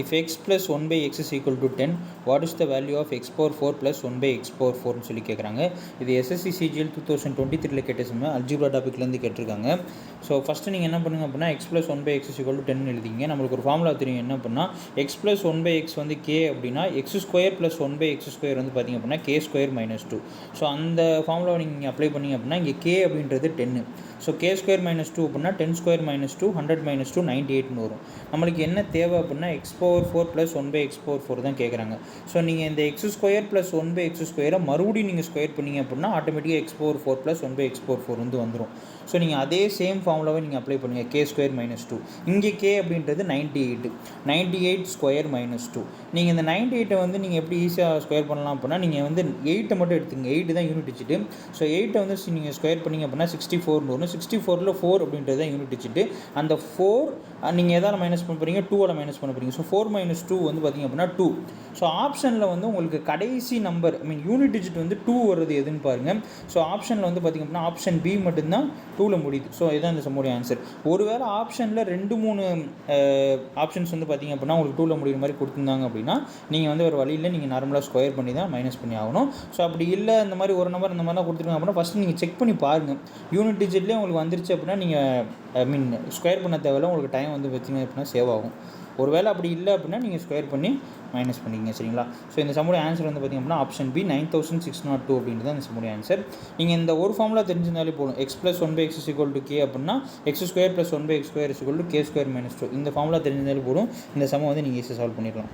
if x plus 1 by x is equal to 10, what is the value of x power 4 plus 1 by x power 4 னு சொல்லி கேட்குறாங்க. இது SSC CGL 2023 கேட்ட சம algebra டாபிக்லேருந்து கேட்டிருக்காங்க. So first நீங்கள் என்ன பண்ணுங்க அப்படின்னா x plus 1 by x is equal to 10 எழுதிங்க. நம்மளுக்கு ஒரு ஃபார்முலா தெரியும் என்ன அப்படின்னா x plus 1 by x வந்து k அப்படின்னா x square plus 1 by x square வந்து பார்த்திங்க அப்படின்னா k ஸ்கொயர் மைனஸ் 2. ஸோ அந்த ஃபார்முலாவை நீங்கள் அப்ளை பண்ணிங்க அப்படின்னா இங்கே k அப்படின்றது 10. ஸோ k ஸ்கொயர் மைனஸ் 2 அப்படின்னா 10 ஸ்கொயர் மைனஸ் 2 100 மைனஸ் 2 98னு வரும். நம்மளுக்கு என்ன தேவை அப்படின்னா x power 4 plus 1 by x power 4 தான் கேட்குறாங்க. ஸோ நீங்கள் இந்த x square plus 1 by x ஸ்கொயரை மறுபடியும் நீங்கள் ஸ்கொயர் பண்ணிங்க அப்படின்னா ஆட்டோமேட்டிக்காக x power 4 plus 1 by x power 4 வந்து வந்துடும். ஸோ நீங்கள் அதே சேம் ஃபார்முலாவை நீங்கள் அப்ளை பண்ணுங்கள். கே ஸ்கொயர் மைனஸ் 2, இங்கே கே அப்படின்றது 98 ஸ்கொயர் மைனஸ் 2. நீங்கள் இந்த 98 வந்து நீங்கள் எப்படி ஈஸியாக ஸ்கொயர் பண்ணலாம் அப்படின்னா நீங்கள் வந்து 8 மட்டும் எடுத்துங்க. 8 தான் யூனிட் டிஜிட்டு. ஸோ 8 வந்து நீங்கள் ஸ்கொயர் பண்ணிங்க அப்படின்னா 64 வரும். 64ல் 4 அப்படின்றது தான் யூனிட் டிஜிட்டு. அந்த 4 நீங்கள் எதால் மைனஸ் பண்ண போகிறீங்க, 2ஆல் மைனஸ் பண்ண போகிறீங்க. ஸோ 4 மைனஸ் 2 வந்து பார்த்திங்க அப்படின்னா 2. ஸோ ஆப்ஷனில் வந்து உங்களுக்கு கடைசி நம்பர் யூனிட் டிஜிட் வந்து 2 வருது எதுன்னு பாருங்கள். ஸோ ஆப்ஷனில் வந்து பார்த்திங்க அப்படின்னா ஆப்ஷன் பி மட்டும்தான் 2ல் முடியுது. ஸோ இதுதான் இந்த சம்முடைய ஆன்சர். ஒருவேளை ஆப்ஷனில் 2-3 ஆப்ஷன்ஸ் வந்து பார்த்திங்க அப்படின்னா உங்களுக்கு 2ல் முடிகிற மாதிரி கொடுத்துருந்தாங்க அப்படின்னா நீங்கள் வந்து ஒரு வழியில் நீங்கள் நார்மலாக ஸ்கொயர் பண்ணி தான் மைனஸ் பண்ணி ஆகணும். ஸோ அப்படி இல்லை இந்த மாதிரி ஒரு நம்பர் இந்த மாதிரிலாம் கொடுத்துருக்காங்க அப்படின்னா ஃபஸ்ட்டு நீங்கள் செக் பண்ணி பாருங்கள். யூனிட் டிஜிட்லேயே உங்களுக்கு வந்துருச்சு அப்படின்னா நீங்கள் ஸ்கொயர் பண்ண தேவையில்ல, உங்களுக்கு டைம் வந்து வச்சிங்க அப்படின்னா சேவ் ஆகும். ஒருவேளை அப்படி இல்லை அப்படின்னா நீங்கள் ஸ்கொயர் பண்ணி மைனஸ் பண்ணிக்கிங்க. சரிங்களா? ஸோ இந்த சம்முடைய ஆன்சர் வந்து பார்த்திங்க அப்படின்னா ஆப்ஷன் பி 9602 அப்படின்றது தான் இந்த சம்முடைய ஆன்சர். நீங்கள் இந்த ஒரு ஃபார்முலா தெரிஞ்சிருந்தாலே போதும். X plus 1 by x is equal to k அப்படின்னா x square plus 1 by x square is equal to k square minus 2. இந்த ஃபார்முலா தெரிஞ்சிருந்தாலே போதும். இந்த சம்மை வந்து நீங்கள் ஈஸியாக சால்வ் பண்ணிடலாம்.